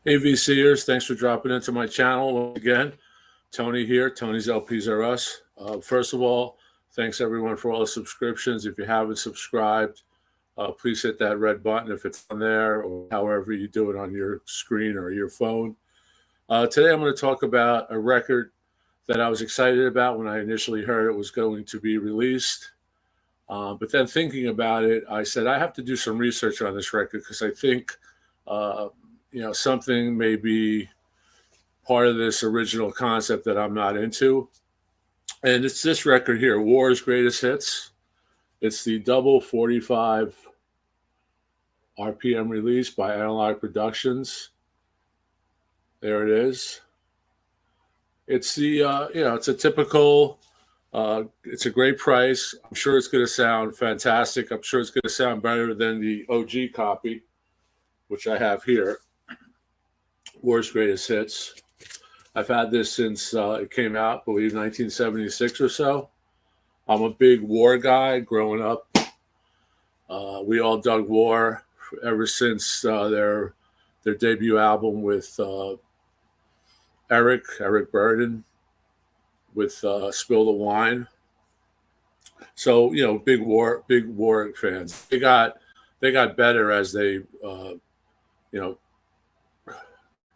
Hey VCers, thanks for dropping into my channel once again. Tony here, Tony's LPs are us. First of all, thanks everyone for all the subscriptions. If you haven't subscribed, please hit that red button if it's on there or however you do it on your screen or your phone. Today I'm going to talk about a record that I was excited about when I initially heard it was going to be released. But then thinking about it, I said I have to do some research on this record because I think something may be part of this original concept that I'm not into. And it's this record here, War's Greatest Hits. It's the double 45 RPM release by Analogue Productions. There it is. It's it's a typical, it's a great price. I'm sure it's going to sound fantastic. I'm sure it's going to sound better than the OG copy, which I have here. War's Greatest Hits. I've had this since it came out, I believe 1976 or so. I'm a big War guy growing up. We all dug War ever since their debut album with Eric Burden with Spill the Wine. So, big War fans. They got better as they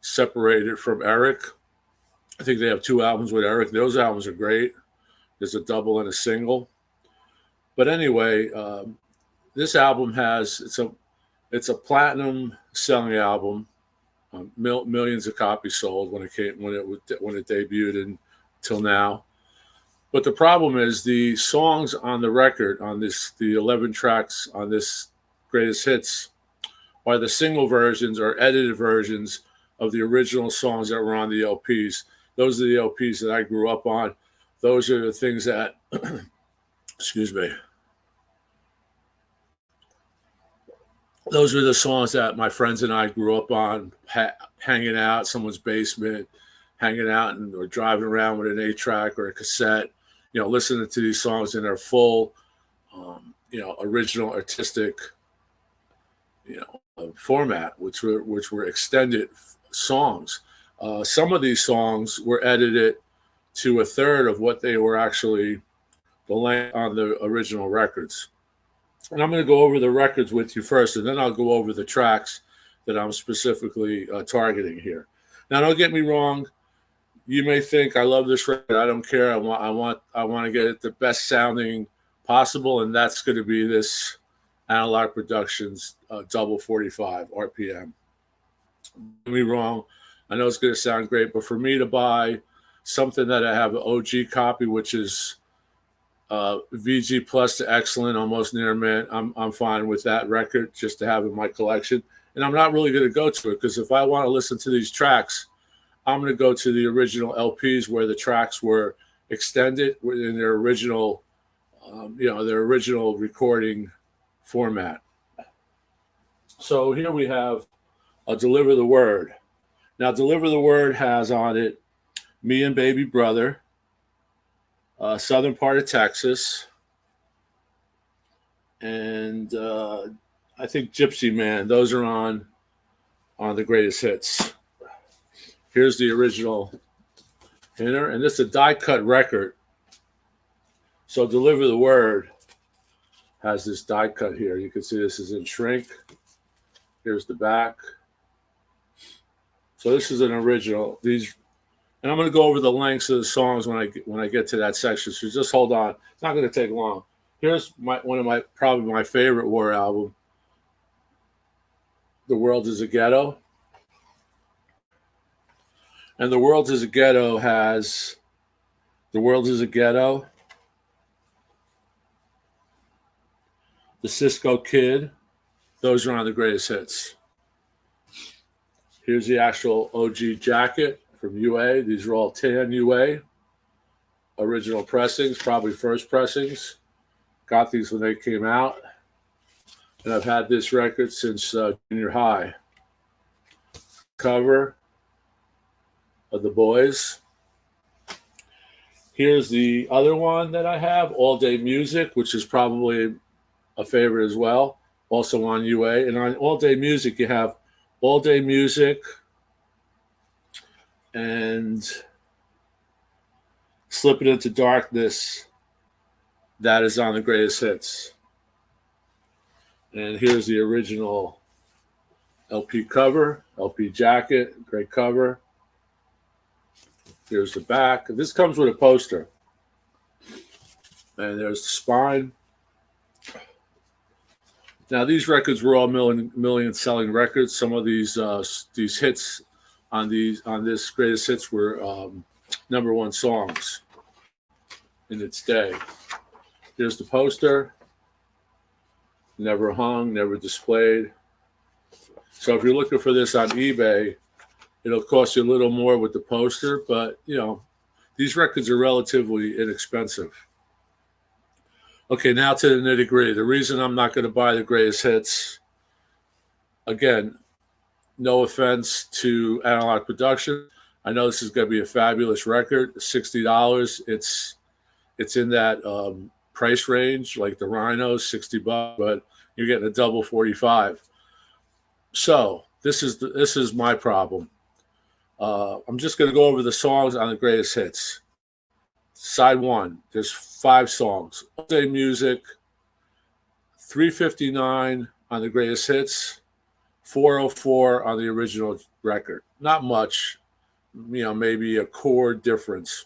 separated from Eric. I think they have 2 albums with Eric. Those albums are great. There's a double and a single. But anyway, this album it's a platinum selling album. Millions of copies sold when it debuted until now. But the problem is the songs on the record on the 11 tracks on this Greatest Hits are the single versions or edited versions of the original songs that were on the LPs. Those are the LPs that I grew up on. Those are the things that, excuse me. Those are the songs that my friends and I grew up on, hanging out in someone's basement, hanging out or driving around with an 8-track or a cassette, listening to these songs in their full, original artistic, format, which were extended songs. Some of these songs were edited to a third of what they were actually the length on the original records. And I'm going to go over the records with you first, and then I'll go over the tracks that I'm specifically targeting here. Now, don't get me wrong. You may think I love this record. I don't care. I want to get it the best sounding possible, and that's going to be this Analogue Productions double 45 RPM. Don't get me wrong. I know it's going to sound great, but for me to buy something that I have an OG copy, which is VG Plus to excellent, almost near mint, I'm fine with that record just to have in my collection. And I'm not really going to go to it because if I want to listen to these tracks, I'm going to go to the original LPs where the tracks were extended in their original, their original recording format. So here we have Deliver the Word. Now, Deliver the Word has on it Me and Baby Brother, southern part of Texas, and I think Gypsy Man. Those are on the Greatest Hits. Here's the original inner, and this is a die-cut record. So Deliver the Word has this die-cut here. You can see this is in shrink. Here's the back. So this is an original. And I'm going to go over the lengths of the songs when I get to that section. So just hold on. It's not going to take long. Here's probably my favorite War album, The World Is a Ghetto. And The World Is a Ghetto has The World Is a Ghetto, The Cisco Kid. Those are on the Greatest Hits. Here's the actual OG jacket from UA. These are all tan UA. Original pressings, probably first pressings. Got these when they came out. And I've had this record since junior high. Cover of The Boys. Here's the other one that I have, All Day Music, which is probably a favorite as well. Also on UA. And on All Day Music, you have All Day Music, and Slip It Into Darkness, that is on the greatest hits. And here's the original LP cover, LP jacket, great cover. Here's the back. This comes with a poster. And there's the spine. Now, these records were all million selling records. Some of these hits on this greatest hits were #1 songs in its day. Here's the poster. Never hung, never displayed. So if you're looking for this on eBay, it'll cost you a little more with the poster, but these records are relatively inexpensive. Okay, now to the nitty-gritty. The reason I'm not going to buy the greatest hits, again, no offense to Analogue Production. I know this is going to be a fabulous record, $60. It's in that price range, like the Rhinos, $60, but you're getting a double 45. So this is my problem. I'm just going to go over the songs on the greatest hits. Side 1, there's 5 songs. All Day Music, 359 on the greatest hits, 404 on the original record. Not much, maybe a chord difference.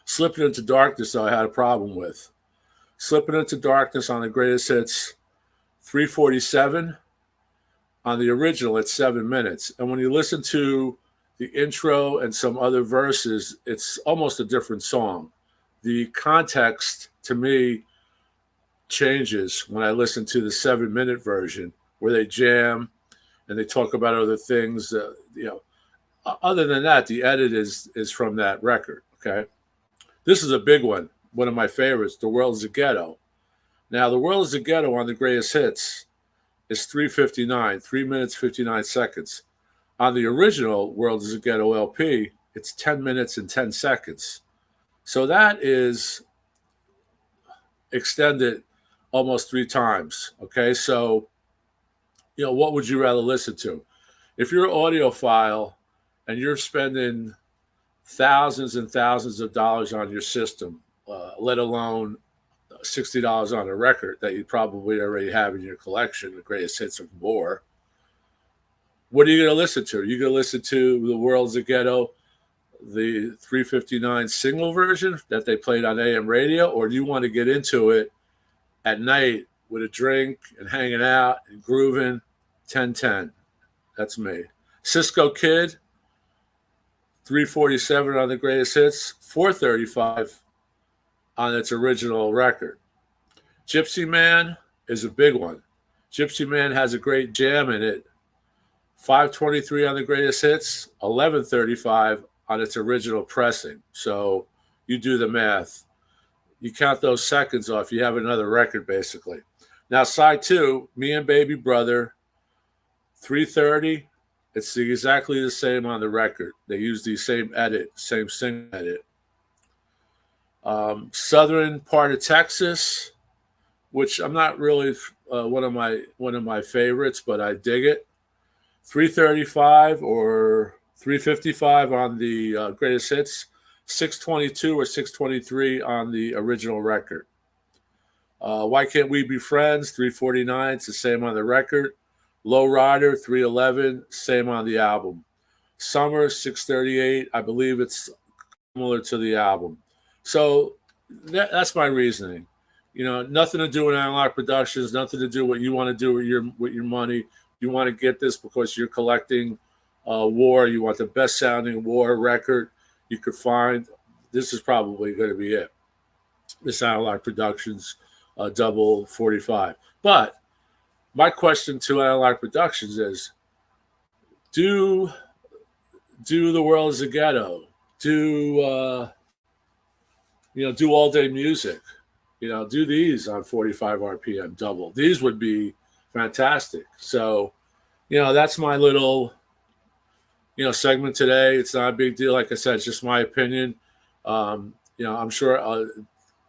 Slip It Into Darkness, I had a problem with. Slip It Into Darkness on the greatest hits, 347. On the original, it's 7 minutes. And when you listen to the intro and some other verses, it's almost a different song. The context, to me, changes when I listen to the 7-minute version where they jam and they talk about other things. Other than that, the edit is from that record, okay? This is a big one of my favorites, The World is a Ghetto. Now, The World is a Ghetto on the greatest hits is 3:59, 3 minutes, 59 seconds. On the original World is a Ghetto LP, it's 10 minutes and 10 seconds. So that is extended almost 3 times, okay? So, what would you rather listen to? If you're an audiophile and you're spending thousands and thousands of dollars on your system, let alone $60 on a record that you probably already have in your collection, the greatest hits of more, what are you going to listen to? Are you going to listen to The World's a Ghetto, the 359 single version that they played on AM radio, or do you want to get into it at night with a drink and hanging out and grooving? 10:10. That's me. Cisco Kid, 347 on the greatest hits, 435 on its original record. Gypsy Man is a big one. Gypsy Man has a great jam in it. 523 on the greatest hits, 1135 on its original pressing. So you do the math. You count those seconds off, you have another record basically. Now side 2, Me and Baby Brother, 330. It's exactly the same on the record. They use the same edit, same sing edit. Southern Part of Texas, which I'm not really one of my favorites, but I dig it. 335 or 355 on the greatest hits, 622 or 623 on the original record. Why Can't We Be Friends? 349, it's the same on the record. Low Rider, 311, same on the album. Summer, 638, I believe it's similar to the album. So that's my reasoning. Nothing to do with Analogue Productions, nothing to do with what you want to do with your money. You want to get this because you're collecting war. You want the best sounding war record you could find. This is probably going to be it. This Analogue Productions double 45. But my question to Analogue Productions is, do The World is a Ghetto, do All Day Music, do these on 45 RPM double. These would be fantastic. So, that's my little, segment today. It's not a big deal. Like I said, it's just my opinion. I'm sure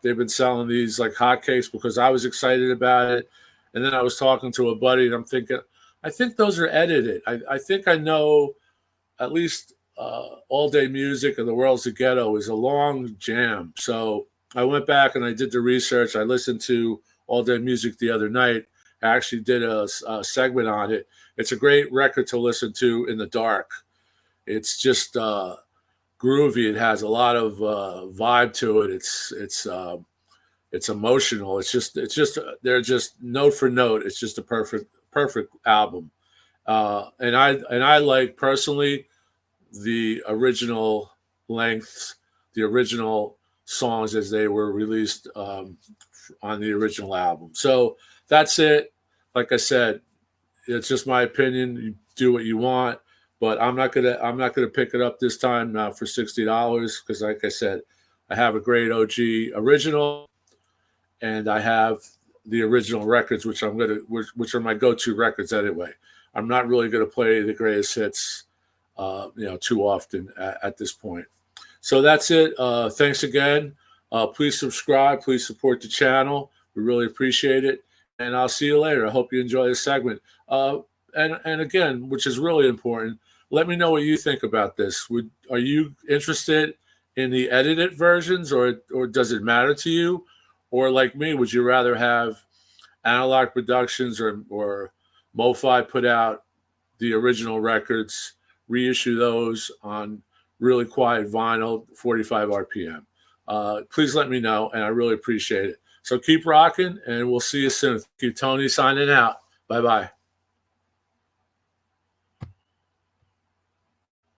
they've been selling these like hotcakes because I was excited about it. And then I was talking to a buddy and I'm thinking, I think those are edited. I think I know at least All Day Music and The World's a Ghetto is a long jam. So I went back and I did the research. I listened to All Day Music the other night. I actually did a segment on it. It's a great record to listen to in the dark. It's just groovy. It has a lot of vibe to it. It's emotional. It's just they're just note for note. It's just a perfect album. And I like personally the original lengths, the original songs as they were released on the original album. So that's it. Like I said, it's just my opinion. You do what you want, but I'm not gonna pick it up this time for $60 because, like I said, I have a great OG original, and I have the original records, which are my go-to records anyway. I'm not really gonna play the greatest hits, too often at this point. So that's it. Thanks again. Please subscribe. Please support the channel. We really appreciate it. And I'll see you later. I hope you enjoy this segment. And again, which is really important, let me know what you think about this. Are you interested in the edited versions, or does it matter to you? Or like me, would you rather have Analogue Productions or MoFi put out the original records, reissue those on really quiet vinyl, 45 RPM? Please let me know, and I really appreciate it. So keep rocking, and we'll see you soon. Thank you, Tony, signing out. Bye-bye.